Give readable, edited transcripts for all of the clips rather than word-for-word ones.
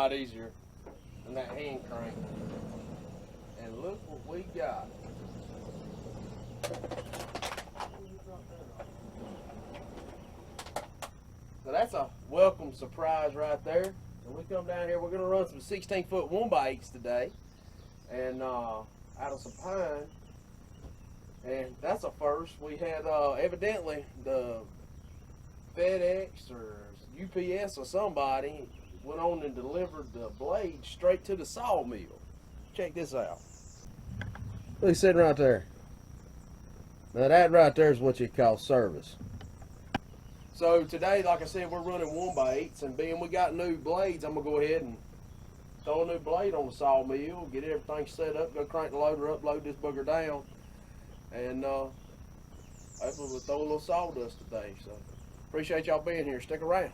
lot easier than that hand crank. And look what we got. So that's a welcome surprise right there. And we come down here, we're gonna run some 16-foot 1x8s today. And out of some pine. And that's a first. We had evidently the FedEx or UPS or somebody went on and delivered the blade straight to the sawmill. Check this out. Look, he's sitting right there. Now that right there is what you call service. So today, like I said, we're running 1x8s, and being we got new blades, I'm gonna go ahead and throw a new blade on the sawmill, get everything set up, go crank the loader up, load this booger down, and hopefully we'll throw a little sawdust today. So appreciate y'all being here. Stick around.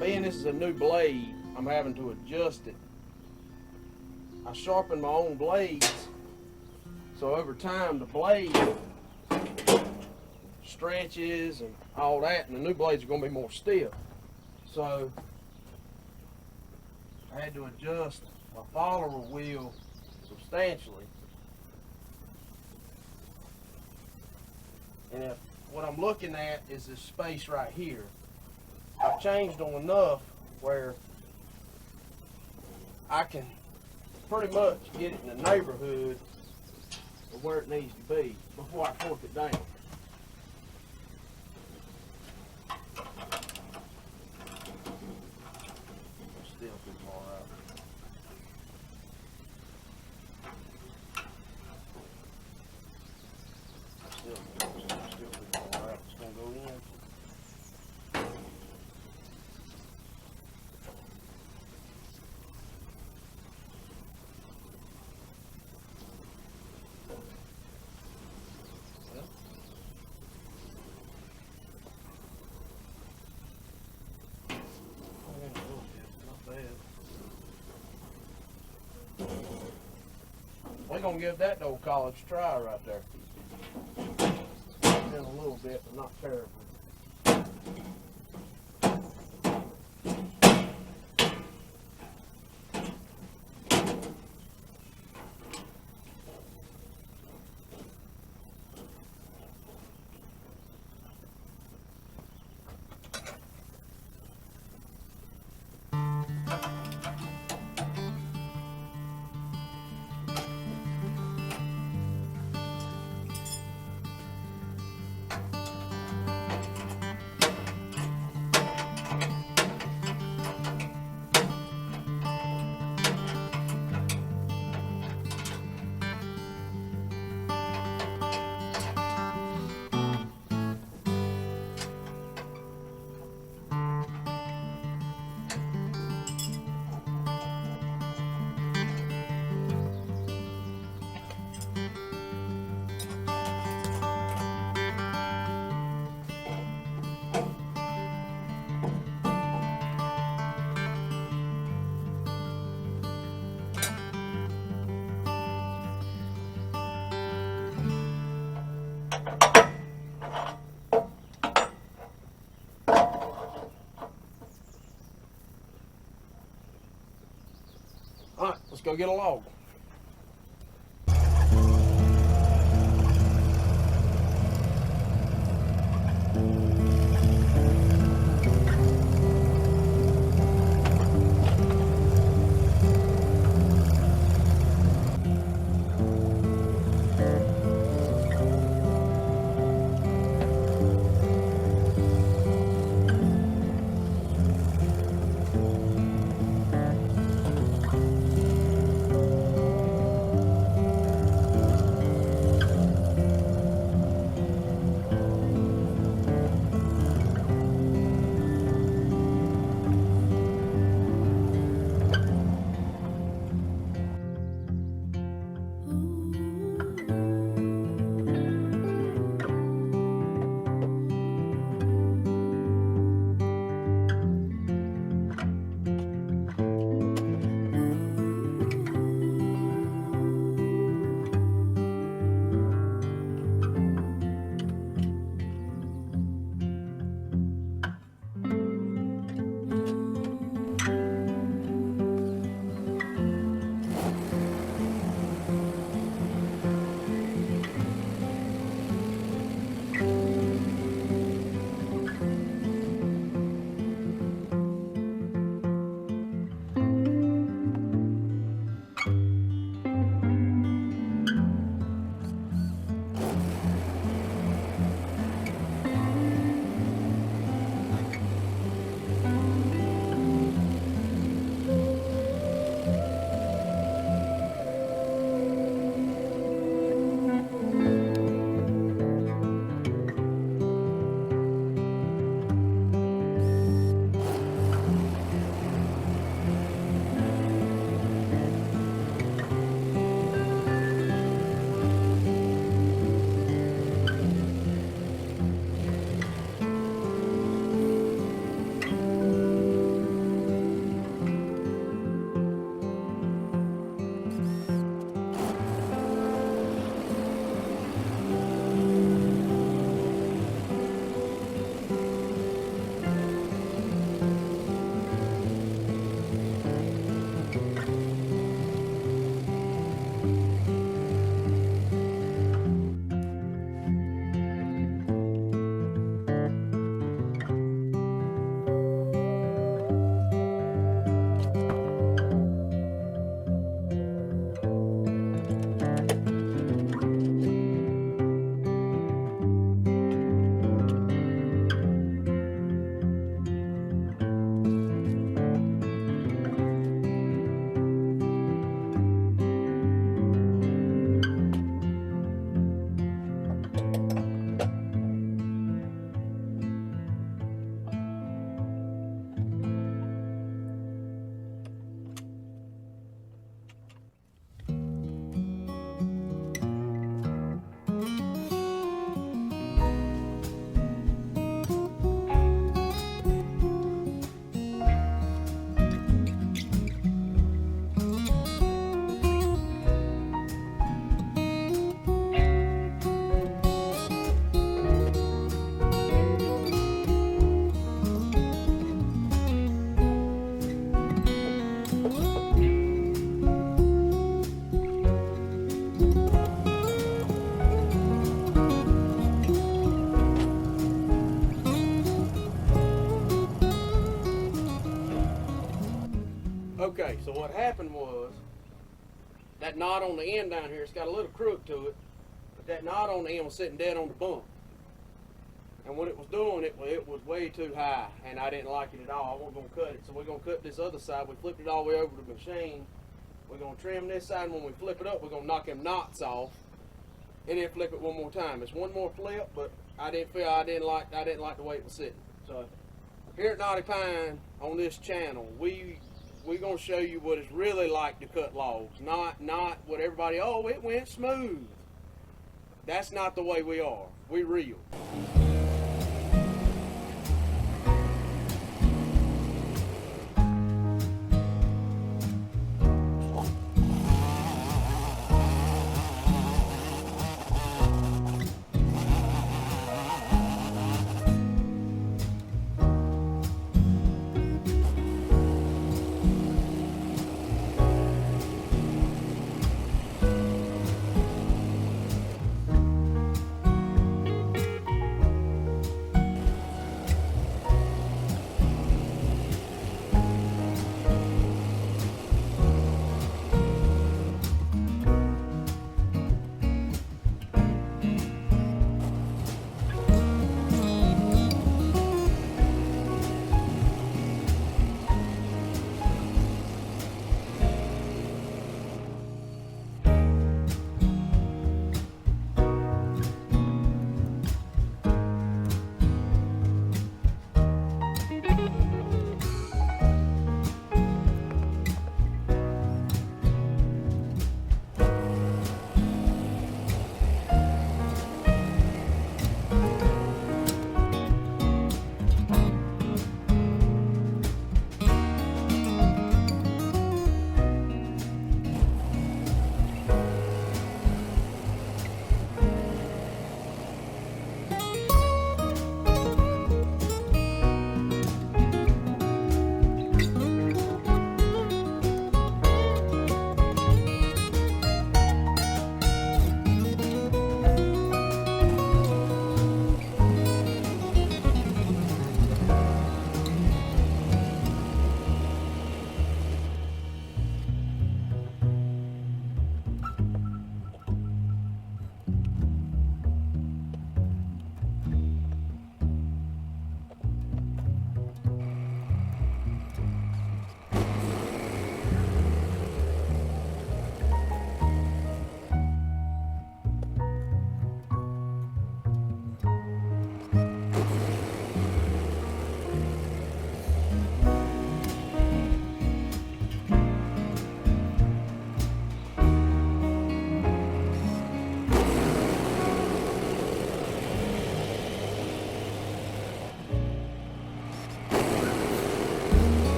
Being this is a new blade, I'm having to adjust it. I sharpen my own blades, so over time the blade stretches and all that, and the new blades are going to be more stiff. So I had to adjust my follower wheel substantially. And if what I'm looking at is this space right here, I've changed them enough where I can pretty much get it in the neighborhood of where it needs to be before I torque it down. Still too far out. Still too far out. It's going to go in. We're gonna give that the old college try right there. In a little bit, but not terribly. All right, let's go get a log. Okay, so what happened was that knot on the end down here, it's got a little crook to it, but that knot on the end was sitting dead on the bump. And what it was doing, it was way too high, and I didn't like it at all. I wasn't going to cut it, so we're going to cut this other side. We flipped it all the way over to the machine. We're going to trim this side, and when we flip it up, we're going to knock them knots off, and then flip it one more time. It's one more flip, but I didn't like the way it was sitting. So here at Knotty Pine on this channel, we're going to show you what it's really like to cut logs, not what everybody, oh, it went smooth. That's not the way we are. We're real.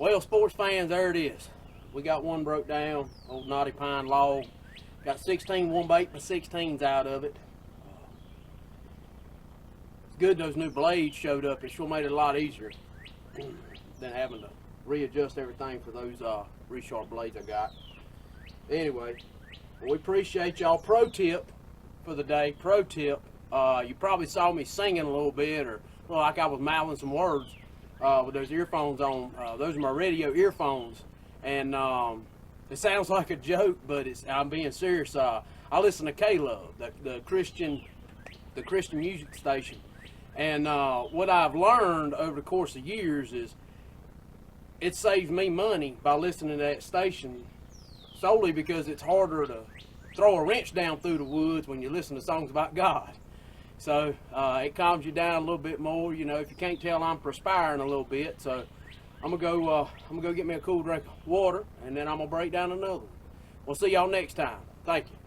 Well, sports fans, there it is. We got one broke down, old knotty pine log. Got 16 1/8 by 16s out of it. It's good those new blades showed up. It sure made it a lot easier than having to readjust everything for those resharp blades I got. Anyway, we appreciate y'all. Pro tip for the day. Pro tip. You probably saw me singing a little bit, or well, like I was mouthing some words with those earphones on. Those are my radio earphones, and it sounds like a joke, but I'm being serious. I listen to K-Love, the Christian music station, and what I've learned over the course of years is it saves me money by listening to that station, solely because it's harder to throw a wrench down through the woods when you listen to songs about God. So it calms you down a little bit more. You know, if you can't tell, I'm perspiring a little bit. So I'm gonna go get me a cool drink of water, and then I'm gonna break down another one. We'll see y'all next time. Thank you.